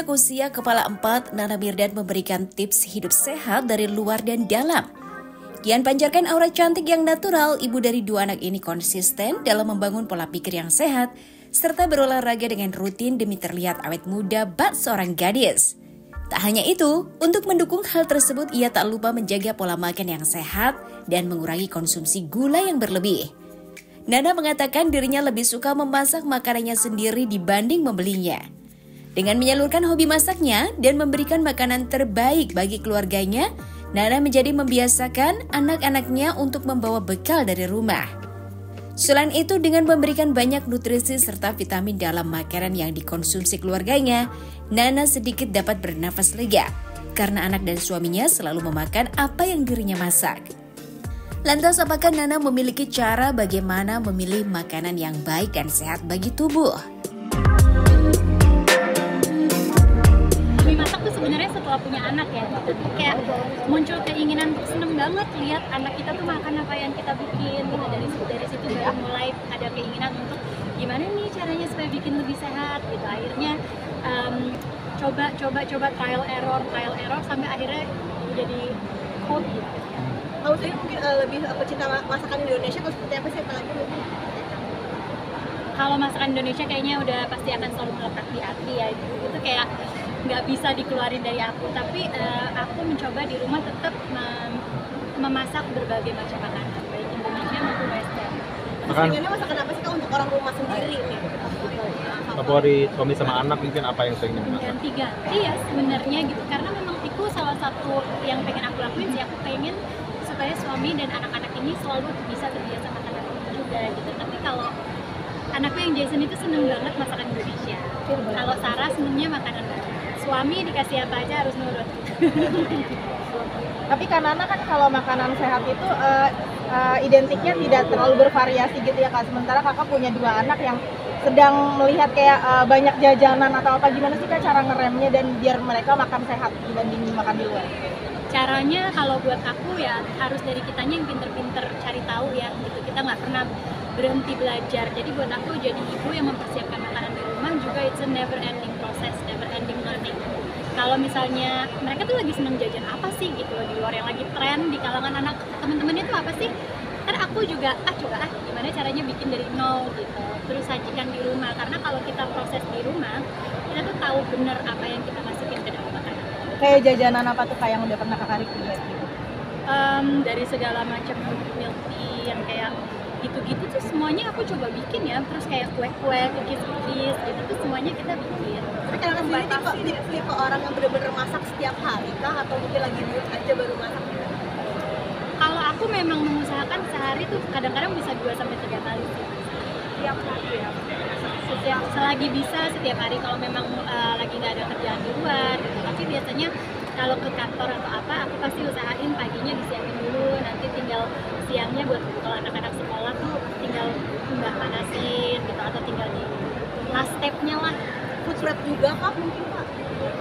anak usia kepala 4, Nana Mirdad memberikan tips hidup sehat dari luar dan dalam. Kian pancarkan aura cantik yang natural, ibu dari 2 anak ini konsisten dalam membangun pola pikir yang sehat, serta berolahraga dengan rutin demi terlihat awet muda bak seorang gadis. Tak hanya itu, untuk mendukung hal tersebut ia tak lupa menjaga pola makan yang sehat dan mengurangi konsumsi gula yang berlebih. Nana mengatakan dirinya lebih suka memasak makanannya sendiri dibanding membelinya. Dengan menyalurkan hobi masaknya dan memberikan makanan terbaik bagi keluarganya, Nana menjadi membiasakan anak-anaknya untuk membawa bekal dari rumah. Selain itu, dengan memberikan banyak nutrisi serta vitamin dalam makanan yang dikonsumsi keluarganya, Nana sedikit dapat bernafas lega karena anak dan suaminya selalu memakan apa yang dirinya masak. Lantas, apakah Nana memiliki cara bagaimana memilih makanan yang baik dan sehat bagi tubuh? Masak tuh sebenarnya setelah punya anak ya, kayak muncul keinginan seneng banget lihat anak kita tuh makan apa yang kita bikin. Dari situ baru mulai ada keinginan untuk gimana nih caranya supaya bikin lebih sehat gitu. Akhirnya coba trial error sampai akhirnya jadi hobi. Kalau saya mungkin lebih pecinta masakan Indonesia, kalau seperti apa sih apalagi mungkin? Kalau masakan Indonesia kayaknya udah pasti akan selalu melekat di hati ya, itu kayak nggak bisa dikeluarin dari aku. Tapi aku mencoba di rumah tetap memasak berbagai macam makanan, baik Indonesia maupun Western. Sebenarnya masakan apa sih Kak untuk orang rumah sendiri nih? Favorit suami sama anak mungkin apa yang sering dimasak? Ganti-ganti ya sebenarnya gitu, karena memang itu salah satu yang pengen aku lakuin sih. Aku pengen supaya suami dan anak-anak ini selalu bisa terbiasa makan itu juga gitu. Tapi kalau anakku yang Jason itu seneng banget masakan Indonesia. Kalau Sarah senengnya makanan barat. Suami dikasih apa aja harus nurut. Tapi kan Nana kan kalau makanan sehat itu identiknya tidak terlalu bervariasi gitu ya Kak. Sementara Kakak punya 2 anak yang sedang melihat kayak banyak jajanan atau apa, gimana sih Kak cara ngeremnya dan biar mereka makan sehat dibanding makan di luar? Caranya kalau buat aku ya harus dari kitanya yang pinter-pinter cari tahu ya gitu. Kita nggak pernah berhenti belajar. Jadi buat aku jadi ibu yang mempersiapkan makanan di rumah juga it's a never ending process, never ending learning. Kalau misalnya mereka tuh lagi seneng jajan apa sih gitu di luar yang lagi tren di kalangan anak temen-temennya tuh apa sih? Kan aku juga coba gimana caranya bikin dari nol gitu. Terus sajikan di rumah, karena kalau kita proses di rumah kita tuh tahu bener apa yang kita masukin ke dalam makanan. Kayak jajanan apa tuh Kak yang udah pernah Kakak lihat gitu? Dari segala macam milk tea yang kayak gitu-gitu tuh semuanya aku coba bikin ya. Terus kayak kue-kue, cookies gitu tuh semuanya kita bikin. Tapi Kakak sendiri tipe orang yang bener-bener masak setiap hari Kak, atau mungkin lagi mood aja baru masak? Kalau aku memang mengusahakan sehari tuh kadang-kadang bisa 2-3 kali sih. Setiap hari ya? Selagi bisa setiap hari, kalau memang lagi nggak ada kerjaan di luar gitu. Tapi biasanya kalau ke kantor atau apa, aku pasti usahain paginya disiapin dulu, nanti tinggal siangnya buat kalau anak-anak sekolah tuh tinggal mbak panasin gitu, atau tinggal di last step-nya lah. Food prep juga Kak mungkin Kak?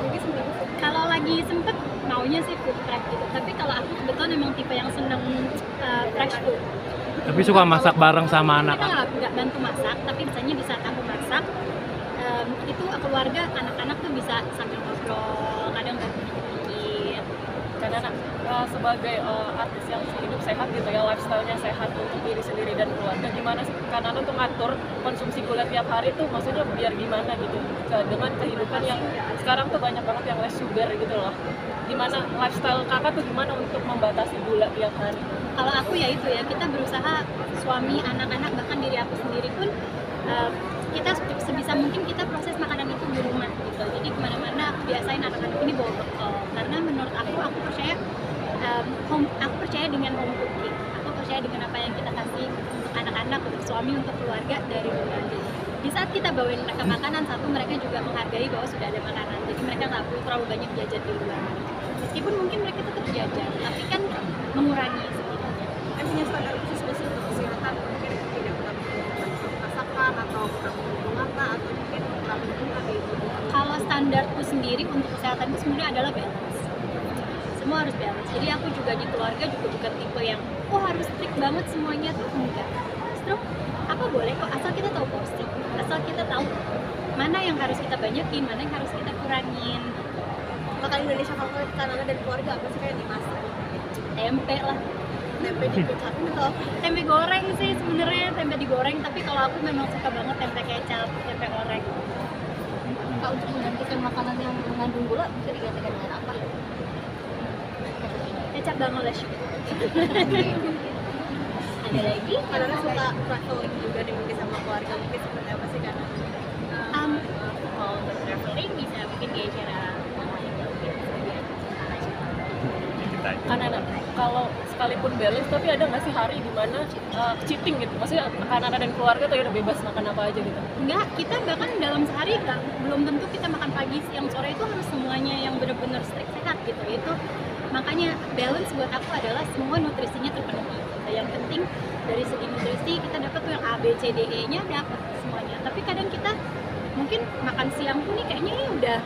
Mungkin seminggu. Kalau lagi sempet maunya sih food prep gitu, tapi kalau aku kebetulan memang tipe yang seneng fresh food. Tapi suka masak bareng sama anak? Kita nggak bantu masak, tapi misalnya di saat aku masak, itu keluarga anak-anak tuh bisa sambil ngobrol, kadang bantu bikin. Karena sebagai artis yang hidup sehat gitu ya, lifestyle-nya sehat untuk diri sendiri dan keluarga, gimana sih karena tuh ngatur konsumsi gula tiap hari tuh, maksudnya biar gimana gitu dengan kehidupan yang sekarang tuh banyak banget yang less sugar gitu loh. Gimana lifestyle Kakak tuh gimana untuk membatasi gula tiap hari? Kalau aku ya itu ya, kita berusaha suami, anak-anak, bahkan diri aku sendiri pun kita sebisa mungkin kita proses makanan itu di rumah gitu. Jadi kemana-mana aku biasain anak-anak ini bawa bekal, karena menurut aku percaya aku percaya dengan home cooking. Aku percaya dengan apa yang kita kasih untuk anak-anak, untuk suami, untuk keluarga dari rumah. Di saat kita bawain mereka makanan, satu mereka juga menghargai bahwa sudah ada makanan. Jadi mereka nggak perlu terlalu banyak jajan di luar. Meskipun mungkin mereka tetap jajan, tapi kan mengurangi sedikitnya. Kan punya standar khusus spesifik untuk kesehatan, mungkin tidak kurang masakan atau kurang mata atau mungkin kurang gitu. Kalau standarku sendiri untuk kesehatan itu sebenarnya adalah balance. Semua harus balance. Jadi aku juga di keluarga juga bukan tipe yang harus strict banget semuanya tuh, enggak. Justru apa boleh kok, asal kita tahu porsi, asal kita tahu mana yang harus kita banyakin, mana yang harus kita kurangin. Makanan Indonesia favorit Kanana dan keluarga apa sih kayak dimasak? Tempe lah. Tempe dikecapin atau apa? Tempe goreng sih sebenarnya, tempe digoreng, tapi kalau aku memang suka banget tempe kecap, tempe orek. Kak, untuk menggantikan makanan yang mengandung gula bisa digantikan dengan apa? Kecap Bangladesh. Ada lagi? Kanana suka traveling juga nih mungkin sama keluarga, mungkin seperti apa sih Kanana? Kalau untuk traveling bisa mungkin di acara Kanana, kalau sekalipun balance tapi ada nggak sih hari di mana cheating gitu? Maksudnya Kanana dan keluarga tuh udah bebas makan apa aja gitu? Enggak, kita bahkan dalam sehari belum tentu kita makan pagi, siang, sore itu harus semuanya yang benar-benar strict sehat gitu. Itu makanya balance buat aku adalah semua nutrisinya terpenuhi. Yang penting dari segi nutrisi kita dapat tuh yang A, B, C, D, E-nya dapat semuanya. Tapi kadang kita mungkin makan siang pun nih kayaknya ini udah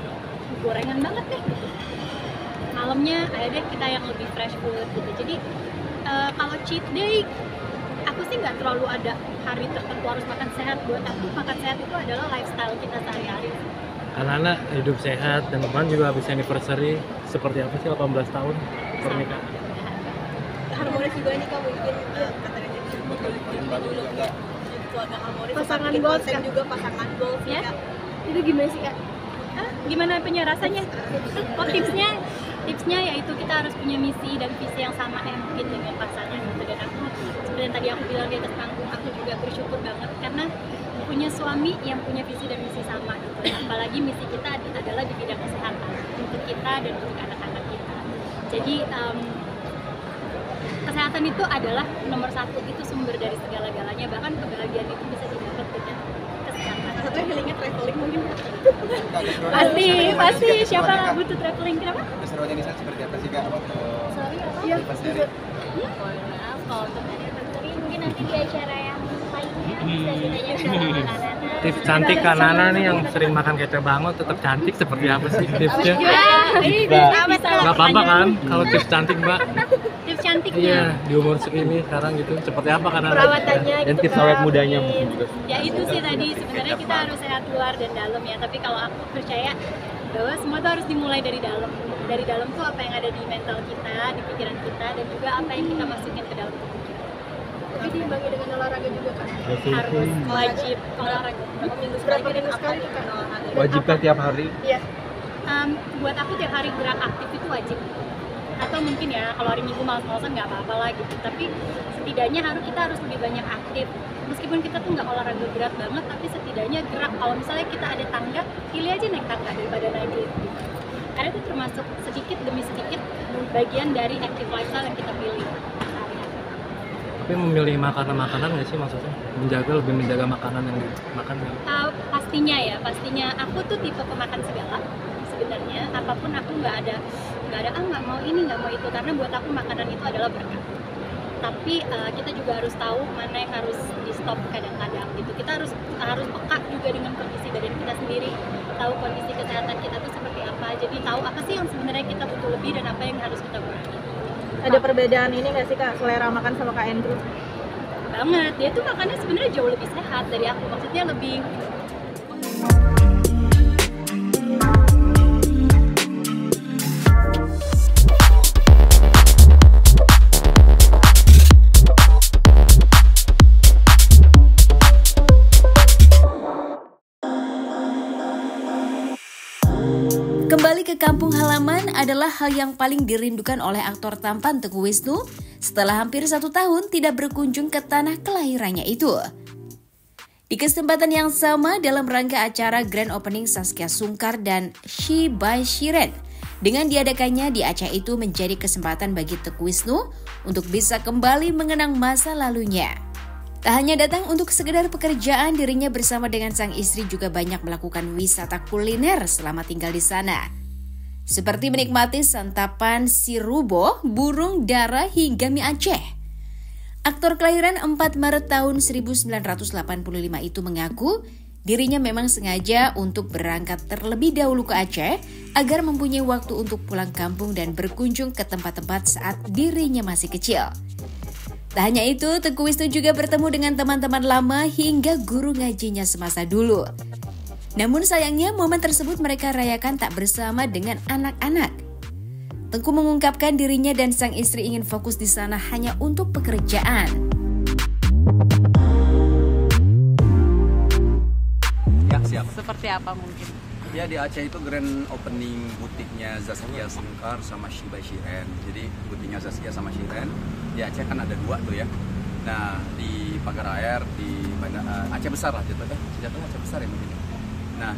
gorengan banget deh gitu. Malamnya ada deh kita yang lebih fresh food gitu. Jadi kalau cheat day aku sih nggak terlalu ada hari tertentu harus makan sehat. Buat aku makan sehat itu adalah lifestyle kita sehari-hari. Anak-anak hidup sehat dan kemarin juga habis anniversary. Seperti apa sih 18 tahun pernikahan? Harmonis juga nih Kak, mungkin katanya dulu keluarga harmonis. Pasangan bikin goals, konten Kak. juga pasangan goals Ya? Kak. Itu gimana sih Kak? Gimana rasanya? Oh tipsnya yaitu kita harus punya misi dan visi yang sama mungkin dengan pasangan gitu. Dan aku seperti yang tadi aku bilang di atas panggung, aku juga bersyukur banget karena punya suami yang punya visi dan misi sama gitu. Apalagi misi kita adalah di bidang kesehatan untuk kita dan untuk anak-anak kita. Jadi kesehatan itu adalah nomor satu, itu sumber dari segala-galanya, bahkan kebahagiaan itu bisa didapat dengan kesehatan. Satunya healingnya traveling mungkin. Pasti siapa nggak butuh traveling, kenapa? Keseruannya di sana seperti apa sih Kak waktu Iya. anniversary? Maaf, kalau untuk anniversary mungkin nanti di acara yang lainnya bisa ditanya sama Kanana. Tips cantik Kanana nih yang sering makan kecap banget tetap cantik seperti apa sih tipsnya? Nggak apa-apa kan kalau tips cantik Mbak? Tips cantiknya. Iya, di umur segini sekarang gitu seperti apa Kanana? Perawatannya Dan gitu, tips Kak. awet mudanya mungkin juga. Ya itu sih tadi, sebenarnya kita harus sehat luar dan dalam ya, tapi kalau aku percaya bahwa semua itu harus dimulai dari dalam. Dari dalam tuh apa yang ada di mental kita, di pikiran kita, dan juga apa yang kita masukin ke dalam tubuh kita. Tapi diimbangi dengan olahraga juga Kak. Harus wajib olahraga. Berapa minggu sekali Kak olahraga? Wajibkah tiap hari? Iya. Buat aku tiap hari gerak aktif itu wajib. Atau mungkin ya kalau hari Minggu malas-malasan nggak apa-apa lah gitu. Tapi setidaknya kita harus lebih banyak aktif. Meskipun kita tuh nggak olahraga berat banget, tapi setidaknya gerak. Kalau misalnya kita ada tangga, pilih aja naik tangga daripada naik lift. Gitu. Karena itu termasuk sedikit demi sedikit bagian dari active lifestyle yang kita pilih. Tapi memilih makanan-makanan nggak sih maksudnya? Lebih menjaga makanan yang dimakan ya? Pastinya aku tuh tipe pemakan segala sebenarnya. Apapun aku nggak ada nggak mau ini nggak mau itu, karena buat aku makanan itu adalah berkah. Tapi kita juga harus tahu mana yang harus di stop kadang-kadang gitu. Kita harus peka juga dengan kondisi badan kita sendiri, tahu kondisi kesehatan kita tuh seperti apa, jadi tahu apa sih yang sebenarnya kita butuh lebih dan apa yang harus kita kurangi. Ada perbedaan ini nggak sih Kak, selera makan sama Kak Andrew? Banget, dia tuh makannya sebenarnya jauh lebih sehat dari aku, maksudnya lebih Kembali ke kampung halaman adalah hal yang paling dirindukan oleh aktor tampan Teguh Wisnu setelah hampir 1 tahun tidak berkunjung ke tanah kelahirannya itu. Di kesempatan yang sama dalam rangka acara Grand Opening Saskia Sungkar dan She by Shiren, dengan diadakannya di acara itu menjadi kesempatan bagi Teguh Wisnu untuk bisa kembali mengenang masa lalunya. Tak hanya datang untuk sekedar pekerjaan, dirinya bersama dengan sang istri juga banyak melakukan wisata kuliner selama tinggal di sana. Seperti menikmati santapan sirubo, burung dara hingga mie Aceh. Aktor kelahiran 4 Maret tahun 1985 itu mengaku dirinya memang sengaja untuk berangkat terlebih dahulu ke Aceh agar mempunyai waktu untuk pulang kampung dan berkunjung ke tempat-tempat saat dirinya masih kecil. Tak hanya itu, Teguh Wisnu juga bertemu dengan teman-teman lama hingga guru ngajinya semasa dulu. Namun sayangnya momen tersebut mereka rayakan tak bersama dengan anak-anak. Tengku mengungkapkan dirinya dan sang istri ingin fokus di sana hanya untuk pekerjaan. Ya, siap. Seperti apa mungkin? Ya, di Aceh itu grand opening butiknya Zaskia Sungkar sama Shiba Shiren. Jadi butiknya Zaskia sama Shiren di Aceh kan ada 2 tuh ya. Nah, di Pagar Air di Aceh besar lah jatuhnya Aceh besar ya mungkin. Nah,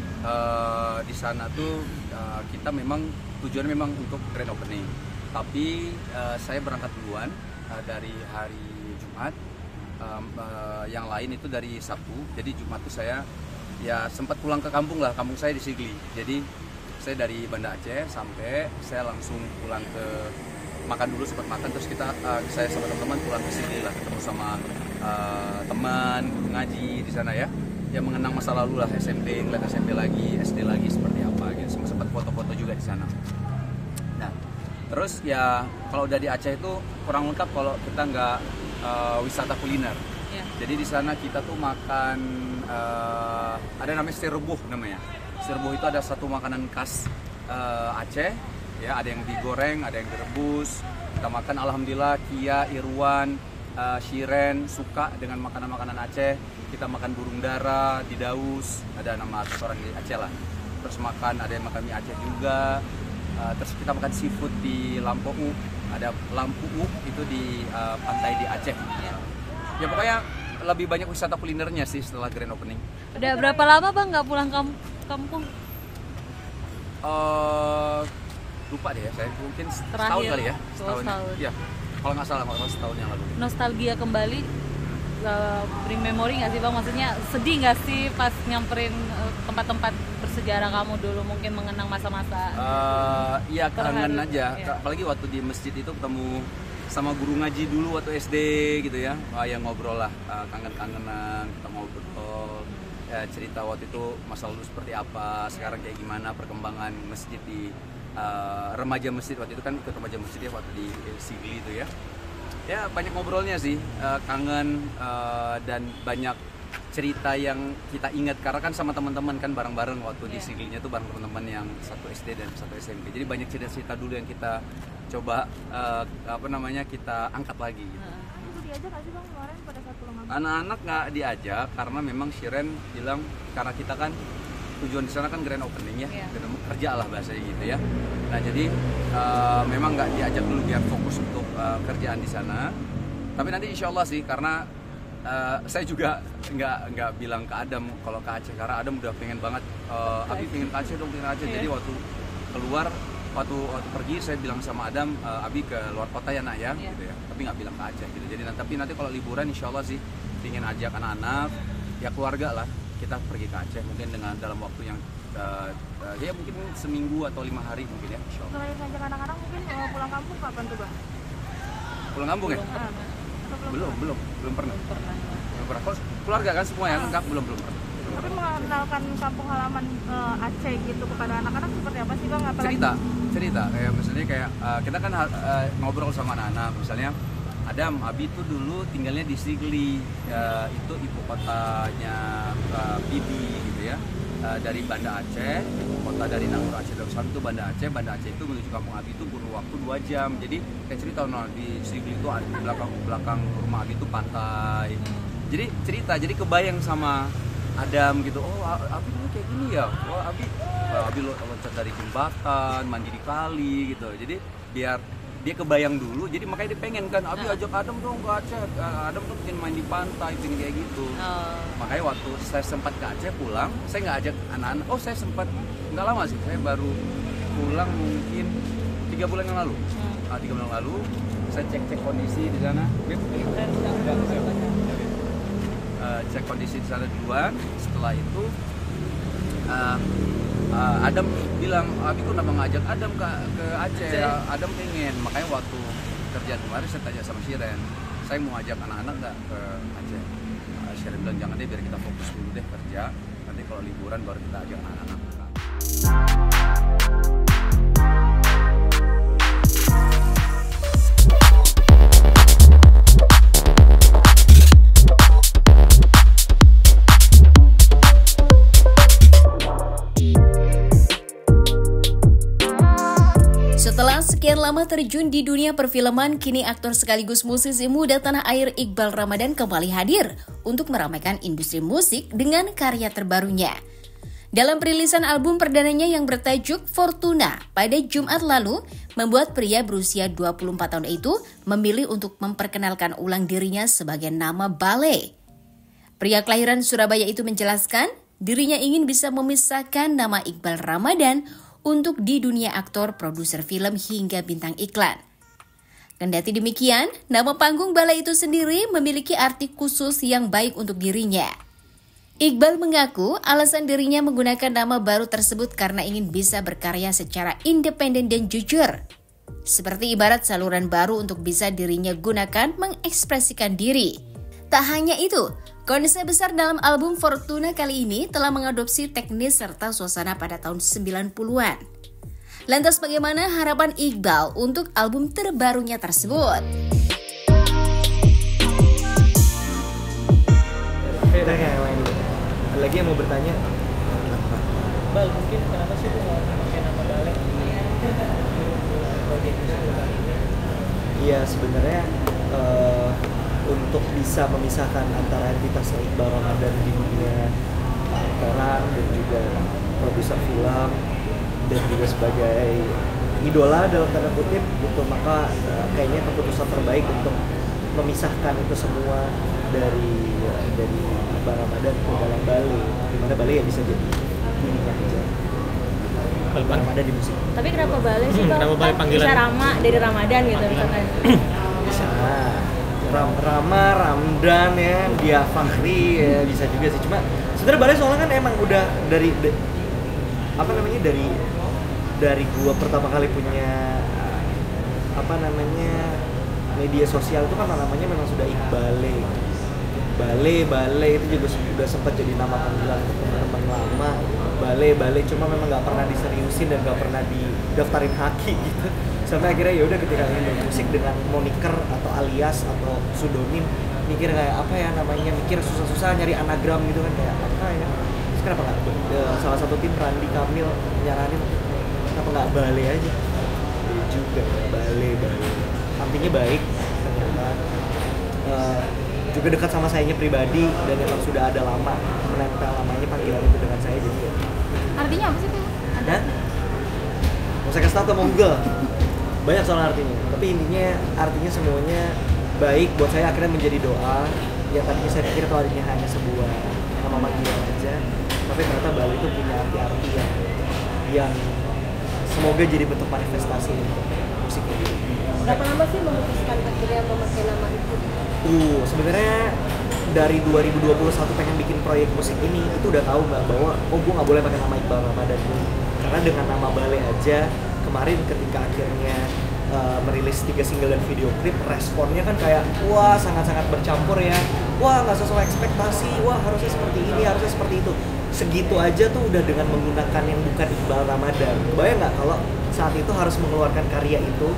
di sana tuh kita memang tujuannya memang untuk grand opening. Tapi saya berangkat duluan dari hari Jumat. Yang lain itu dari Sabtu. Jadi Jumat tuh saya ya sempat pulang ke kampung lah, kampung saya di Sigli. Jadi saya dari Banda Aceh sampai saya langsung pulang ke makan dulu, sempat makan, terus saya sama teman-teman pulang ke Sigli lah, ketemu sama teman ngaji di sana ya, yang mengenang masa lalu lah, SMP, ngeliat SMP lagi, SD lagi seperti apa gitu, sempat foto-foto juga di sana. Nah, terus ya kalau udah di Aceh itu kurang lengkap kalau kita nggak wisata kuliner. Jadi di sana kita tuh makan ada namanya sirbuh namanya. Sirbuh itu ada satu makanan khas Aceh, ya ada yang digoreng, ada yang direbus. Kita makan, alhamdulillah Kia, Irwan, Shiren suka dengan makanan-makanan Aceh. Kita makan burung dara di Daus, ada nama restoran di Aceh lah. Terus makan, ada yang makan mie Aceh juga. Terus kita makan seafood di Lampu, ada Lampu itu di pantai di Aceh. Ya pokoknya lebih banyak wisata kulinernya sih setelah grand opening. Udah berapa lama Bang nggak pulang kampung? Lupa deh ya, saya mungkin setahun kali ya. Setahun. Ya, kalau nggak salah setahun yang lalu. Nostalgia kembali, bring memory nggak sih Bang? Maksudnya sedih nggak sih pas nyamperin tempat-tempat bersejarah kamu dulu, mungkin mengenang masa-masa? Iya, kangen aja. Ya. Apalagi waktu di masjid itu ketemu sama guru ngaji dulu waktu SD gitu ya, yang ngobrol lah, kangen-kangenan, kita ngobrol ya, cerita waktu itu masa lalu seperti apa, sekarang kayak gimana perkembangan masjid di remaja masjid waktu itu kan, ikut remaja masjid ya waktu di Sigli itu ya. Ya banyak ngobrolnya sih, kangen dan banyak cerita yang kita ingat karena kan sama teman-teman kan bareng-bareng waktu di Siglinya tuh bareng teman-teman yang satu SD dan satu SMP. Jadi banyak cerita-cerita dulu yang kita coba kita angkat lagi gitu. Itu diajak nggak sih Bang kemarin pada saat pulang kampung? Anak-anak nggak diajak karena memang Shiren bilang karena kita kan tujuan di sana kan grand opening ya, kerja lah bahasanya gitu ya. Nah jadi memang nggak diajak dulu biar fokus untuk kerjaan di sana. Tapi nanti insya Allah sih, karena saya juga nggak bilang ke Adam kalau ke Aceh, karena Adam udah pengen banget, Abi pengen ke Aceh dong, pengen Aceh. Jadi waktu keluar, waktu pergi saya bilang sama Adam, Abi ke luar kota ya nak ya, gitu ya. Tapi nggak bilang ke Aceh gitu. Jadi tapi nanti kalau liburan insya Allah sih ingin ajak anak-anak, ya keluarga lah, kita pergi ke Aceh mungkin dengan dalam waktu yang ya mungkin seminggu atau 5 hari mungkin ya, insya Allah. Selain ngajak anak-anak mungkin pulang kampung kapan tuh Bang? Pulang kampung ya? Belum pernah. Kalau keluarga kan semua yang lengkap belum pernah. Tapi mengenalkan kampung halaman Aceh gitu kepada anak-anak seperti apa sih Bang? Apalagi cerita kayak misalnya kita kan ngobrol sama anak-anak, misalnya Adam, Abi tuh dulu tinggalnya di Sigli, itu ibu kotanya Bibi gitu ya, dari Banda Aceh, kota dari Nangor Aceh Darussalam itu Banda Aceh itu menuju kampung Abi itu butuh waktu 2 jam. Jadi kayak cerita di Sigli itu belakang rumah Abi itu pantai. Jadi cerita, jadi kebayang sama Adam gitu, oh Abi dulu kayak gini ya, oh Abi loncat dari jembatan, mandi di kali gitu. Jadi biar dia kebayang dulu, jadi makanya dia pengen kan, Abi ajak Adam dong ke Aceh, Adam tuh pengen main di pantai, pengen kayak gitu. Makanya waktu saya sempat ke Aceh pulang, saya nggak ajak anak-anak, saya sempat, nggak lama sih, saya baru pulang mungkin 3 bulan yang lalu. 3 bulan yang lalu, saya cek kondisi di sana, cek kondisi di sana duluan. Setelah itu Adam bilang, Abi kok kenapa ngajak Adam ke Aceh? Adam pengen, makanya waktu kerjaan kemarin saya tanya sama Shiren, saya mau ajak anak-anak nggak ke Aceh? Shiren bilang jangan deh, biar kita fokus dulu deh kerja, nanti kalau liburan baru kita ajak anak-anak. Setelah sekian lama terjun di dunia perfilman, kini aktor sekaligus musisi muda tanah air Iqbal Ramadan kembali hadir untuk meramaikan industri musik dengan karya terbarunya. Dalam perilisan album perdananya yang bertajuk Fortuna pada Jumat lalu, membuat pria berusia 24 tahun itu memilih untuk memperkenalkan ulang dirinya sebagai nama Bale. Pria kelahiran Surabaya itu menjelaskan, dirinya ingin bisa memisahkan nama Iqbal Ramadan untuk di dunia aktor, produser film hingga bintang iklan. Kendati demikian, nama panggung Bala itu sendiri memiliki arti khusus yang baik untuk dirinya. Iqbal mengaku alasan dirinya menggunakan nama baru tersebut karena ingin bisa berkarya secara independen dan jujur. Seperti ibarat saluran baru untuk bisa dirinya gunakan mengekspresikan diri. Tak hanya itu, konsep besar dalam album Fortuna kali ini telah mengadopsi teknis serta suasana pada tahun 90-an. Lantas bagaimana harapan Iqbal untuk album terbarunya tersebut? Lagi yang mau bertanya, Bal, mungkin kenapa sih lu nggak pakai nama Bale? Iya, sebenarnya untuk bisa memisahkan antara entitas Iqbal Ramadan di dunia aktoran dan juga produser film dan juga sebagai idola dalam tanda kutip gitu, maka kayaknya keputusan terbaik untuk memisahkan itu semua dari Iqbal Ramadan ke dalam Bale, dimana Bale ya bisa jadi dirinya aja. Iqbal Ramadan di musik. Tapi kenapa Bale sih? Kenapa Bale panggilan? Bisa Rama dari Ramadan gitu misalkan. Bisa. Rama, Ramdan ya, Dia Fakhri ya bisa juga sih. Cuma sebenarnya Bale soalnya kan emang udah dari gua pertama kali punya media sosial itu kan namanya memang sudah Iqbale. Bale itu juga sudah sempat jadi nama panggilan untuk teman-teman lama. Bale cuma memang nggak pernah diseriusin dan nggak pernah didaftarin haki gitu. Sampai akhirnya ya udah ketika ingin musik dengan moniker atau alias atau pseudonym, mikir kayak apa ya namanya, mikir susah-susah nyari anagram gitu kan, kayak apa ya. Terus kenapa nggak salah satu tim Randi Kamil nyaranin kenapa nggak Bale aja? Ya juga Bale. Artinya baik ternyata. Juga dekat sama sayanya pribadi dan memang sudah ada lama menempel namanya panggilan itu dengan saya jadi ya. Artinya apa sih tuh? Ada? Mau saya kasih tau atau mau Google? Banyak soal artinya, tapi intinya artinya semuanya baik buat saya, akhirnya menjadi doa. Ya tadinya saya pikir kalau artinya hanya sebuah nama panggilan aja, tapi ternyata Bale itu punya arti-arti yang semoga jadi bentuk manifestasi musik ini. Berapa lama sih memutuskan akhirnya memakai nama itu? Sebenarnya dari 2021 pengen bikin proyek musik ini itu udah tahu nggak bahwa gue nggak boleh pakai nama Iqbal Ramadan dulu, karena dengan nama Bale aja kemarin ketika akhirnya merilis 3 single dan video klip, responnya kan kayak wah sangat-sangat bercampur ya, wah nggak sesuai ekspektasi, wah harusnya seperti ini, harusnya seperti itu. Segitu aja tuh udah dengan menggunakan yang bukan Iqbal Ramadan. Bayang nggak kalau saat itu harus mengeluarkan karya itu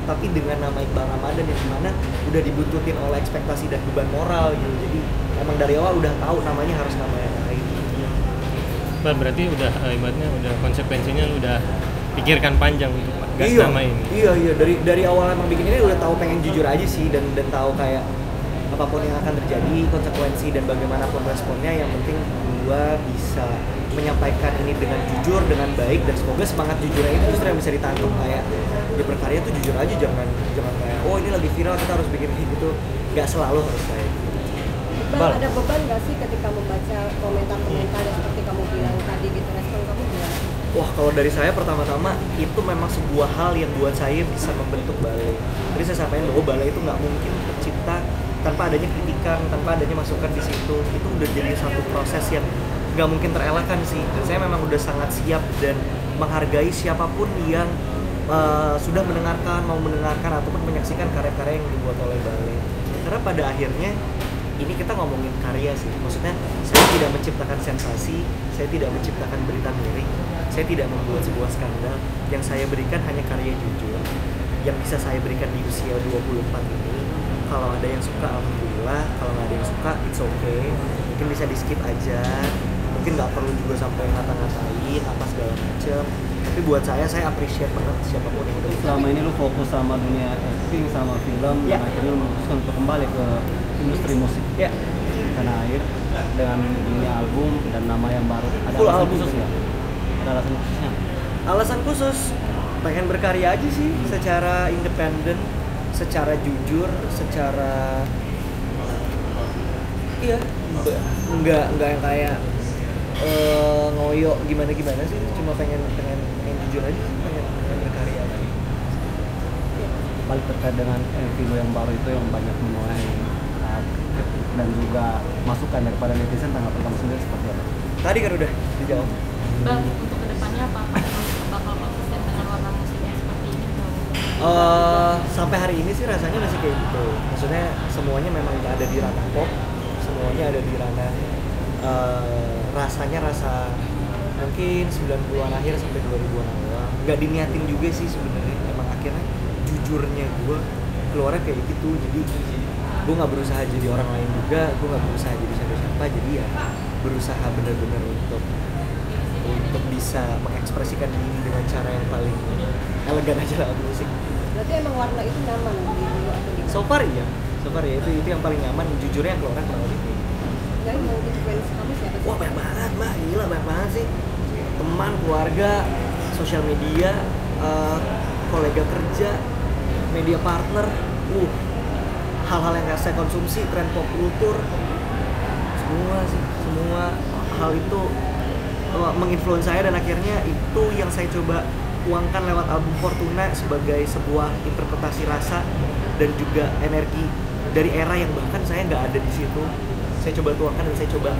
tapi dengan nama Iqbal Ramadan yang dimana udah dibututin oleh ekspektasi dan beban moral gitu. Jadi emang dari awal udah tahu namanya harus nama yang lain. Berarti udah ibaratnya udah konsekuensinya udah pikirkan panjang untuk gas nama ini. Iya, dari awal emang bikin ini udah tahu, pengen jujur aja sih dan tahu kayak apapun yang akan terjadi, konsekuensi dan bagaimanapun responnya, yang penting gua bisa menyampaikan ini dengan jujur, dengan baik, dan semoga semangat jujurnya itu justru yang bisa ditangkap. Kayak dia berkarya tuh jujur aja, jangan kayak oh ini lagi viral kita harus bikin gitu, nggak selalu harus kayak gitu. Bal, ada beban nggak sih ketika membaca komentar-komentar yang seperti kamu bilang tadi gitu, respon kamu gimana? Wah, kalau dari saya pertama-tama itu memang sebuah hal yang buat saya bisa membentuk Bale. Jadi saya sampaikan bahwa Bale itu nggak mungkin tercipta tanpa adanya kritikan, tanpa adanya masukan di situ. Itu udah jadi satu proses yang nggak mungkin terelakkan sih. Dan saya memang udah sangat siap dan menghargai siapapun yang sudah mendengarkan, mau mendengarkan ataupun menyaksikan karya-karya yang dibuat oleh Bale. Karena pada akhirnya ini kita ngomongin karya sih. Maksudnya saya tidak menciptakan sensasi, saya tidak menciptakan berita miring, saya tidak membuat sebuah skandal. Yang saya berikan hanya karya jujur yang bisa saya berikan di usia 24 ini. Kalau ada yang suka alhamdulillah, kalau nggak ada yang suka it's okay, mungkin bisa di skip aja. Mungkin mungkin nggak perlu juga sampai ngata-ngatain apa segala macem, tapi buat saya appreciate banget siapapun yang udah Selama ini lu fokus sama dunia acting, sama film, Ya. dan akhirnya lu memutuskan untuk kembali ke industri musik ya tanah air dengan dunia album dan nama yang baru. Ada Full alasan album. khusus ya? Ada alasan khususnya? alasan khusus pengen berkarya aja sih secara independen, secara jujur, secara iya nggak yang kayak ngoyo gimana sih, cuma pengen jujur aja sih, pengen berkarya aja. Balik terkait dengan film yang baru itu yang banyak menuai dan juga masukan daripada netizen, tanggapan kamu sendiri seperti apa? Tadi kan udah dijawab. Bang, untuk kedepannya apa? Bakal konsisten dengan warna musiknya seperti ini? Sampai hari ini sih rasanya masih kayak gitu. Maksudnya semuanya memang nggak ada di ranah pop, semuanya ada di ranah rasanya rasa mungkin 90-an akhir sampai 2000-an awal. Nggak diniatin juga sih sebenarnya. Emang akhirnya jujurnya gue keluarnya kayak gitu. Jadi gue nggak berusaha jadi orang lain juga, gue nggak berusaha jadi siapa-siapa. Jadi ya berusaha benar-benar untuk bisa mengekspresikan diri dengan cara yang paling elegan aja lah musik. Berarti emang warna itu nyaman di dulu atau di So far ya itu yang paling nyaman. Jujurnya yang keluar kurang lebih. Jadi mau influence kamu siapa sih? Wah banyak banget mbak, gila banyak banget sih. Teman, keluarga, sosial media, kolega kerja, media partner, hal-hal yang saya konsumsi, tren pop kultur, semua hal itu menginfluence saya, dan akhirnya itu yang saya coba tuangkan lewat album Fortuna sebagai sebuah interpretasi rasa dan juga energi dari era yang bahkan saya nggak ada di situ. Saya coba tuangkan dan saya coba,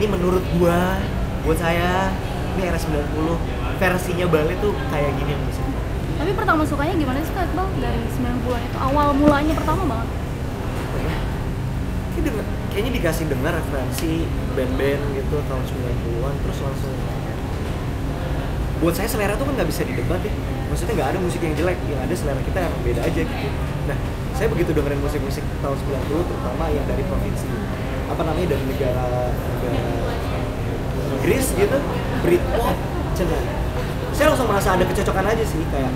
ini menurut buat saya ini era 90 versinya Bale tuh kayak gini yang bisa. Tapi pertama sukanya gimana sih Kak Iqbal dari 90-an itu? Awal mulanya pertama banget. Kayaknya dikasih dengar referensi band-band gitu tahun 90-an, terus langsung buat saya selera tuh kan nggak bisa didebat ya. Maksudnya nggak ada musik yang jelek, yang ada selera kita yang beda aja gitu. Nah, saya begitu dengerin musik-musik tahun 90 terutama yang dari provinsi dari negara Inggris gitu, Britpop, cenah. Saya langsung merasa ada kecocokan aja sih, kayak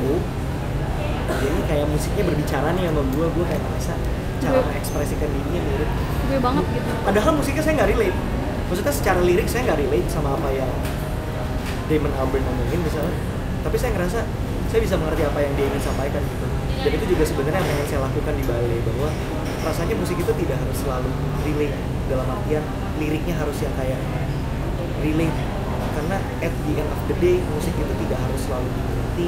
ini kayak musiknya berbicara nih sama gue kayak merasa cara mengekspresikan dirinya mirip Gue banget gitu. Padahal musiknya saya nggak relate. Maksudnya secara lirik saya nggak relate sama apa yang Damon Albarn ngomongin misalnya. Tapi saya ngerasa saya bisa mengerti apa yang dia ingin sampaikan gitu. Dan itu juga sebenarnya yang pengen saya lakukan di Bale, bahwa rasanya musik itu tidak harus selalu relate, dalam artian liriknya harus yang kayak relate. Karena at the end of the day musik itu tidak harus selalu dimengerti,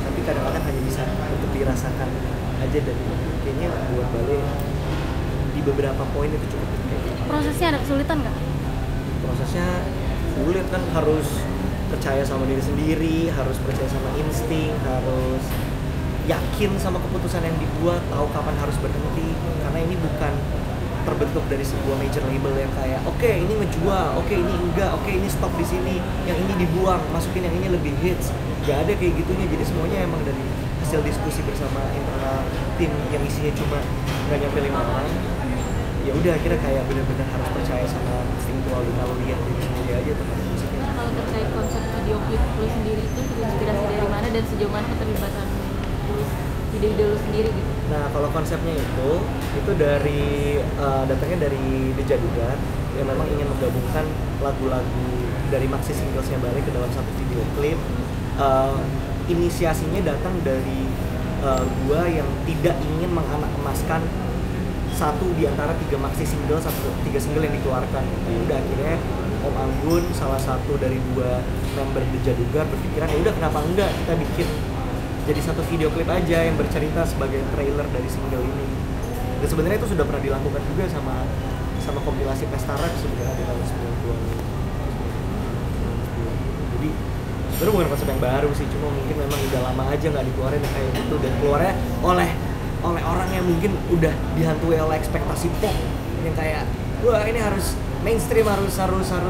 tapi kadang-kadang hanya bisa untuk dirasakan aja. Dan kayaknya buat Bale di beberapa poin itu cukup kayak gitu. Prosesnya ada kesulitan nggak? Prosesnya sulit kan, harus percaya sama diri sendiri, harus percaya sama insting, harus yakin sama keputusan yang dibuat, tahu kapan harus berhenti. Karena ini bukan terbentuk dari sebuah major label yang kayak oke, ini ngejual, oke ini enggak, oke ini stop di sini, yang ini dibuang, masukin yang ini lebih hits. Gak ada kayak gitunya. Jadi semuanya emang dari hasil diskusi bersama internal tim yang isinya cuma nggak nyampe 5 orang. Ya udah akhirnya kayak benar-benar harus percaya sama instinktual dan naluri yang diri sendiri aja tentang musiknya. Kalau terkait konsep video klip lu sendiri itu terinspirasi dari mana dan sejauh mana keterlibatan ide-ide lu sendiri gitu? Nah kalau konsepnya itu dari datangnya dari The Jadugar yang memang ingin menggabungkan lagu-lagu dari maxi singlesnya Bale ke dalam satu video klip. Inisiasinya datang dari gua yang tidak ingin menganak-emaskan satu di antara 3 maxi single, 3 single yang dikeluarkan. Udah akhirnya Om Anggun, salah satu dari 2 member The Jadugar, berpikiran ya udah kenapa enggak kita bikin jadi satu video klip aja yang bercerita sebagai trailer dari single ini. Dan sebenarnya itu sudah pernah dilakukan juga sama kompilasi Pesta Rap sebenarnya di tahun 90-an. Jadi sebenarnya bukan konsep yang baru sih, cuma mungkin memang udah lama aja nggak dikeluarin kayak gitu, dan keluarnya oleh orang yang mungkin udah dihantui oleh ekspektasi pop yang kayak wah ini harus mainstream, harus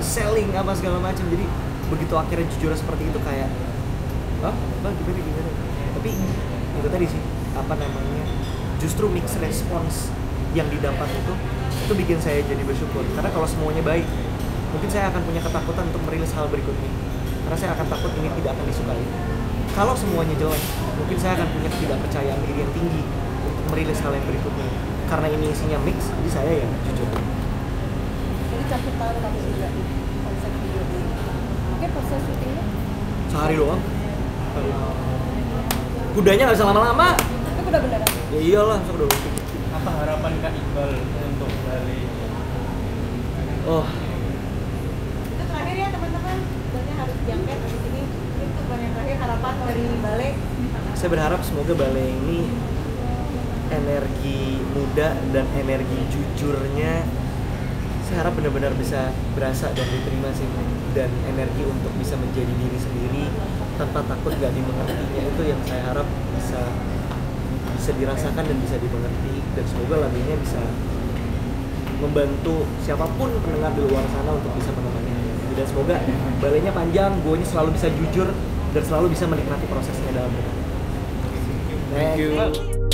selling apa segala macam. Jadi begitu akhirnya jujur seperti itu kayak gimana. Tapi itu tadi sih justru mix response yang didapat itu bikin saya jadi bersyukur. Karena kalau semuanya baik mungkin saya akan punya ketakutan untuk merilis hal berikutnya karena saya akan takut ini tidak akan disukai. Kalau semuanya jelek, mungkin saya akan punya ketidakpercayaan diri yang tinggi untuk merilis hal yang berikutnya karena ini isinya mix, jadi saya ya jujur. Jadi capek tahu kamu juga di konsep video ini. Oke, proses syutingnya Sehari doang. Kudanya nggak bisa lama-lama. itu udah beneran. Ya iyalah, masa udah lupa. Apa harapan Kak Iqbal untuk Bali? Oh, Itu terakhir ya teman-teman, sebenarnya harus diangkat di sini. Itu yang terakhir harapan dari Bale. saya berharap semoga balai ini energi muda dan energi jujurnya saya harap benar-benar bisa berasa dan diterima sih, dan energi untuk bisa menjadi diri sendiri tanpa takut gak dimengertinya, itu yang saya harap bisa dirasakan dan bisa dimengerti, dan semoga lagunya bisa membantu siapapun pendengar di luar sana untuk bisa menemani. Dan semoga balainya panjang, gue selalu bisa jujur dan selalu bisa menikmati prosesnya dalam hidup. Thank you.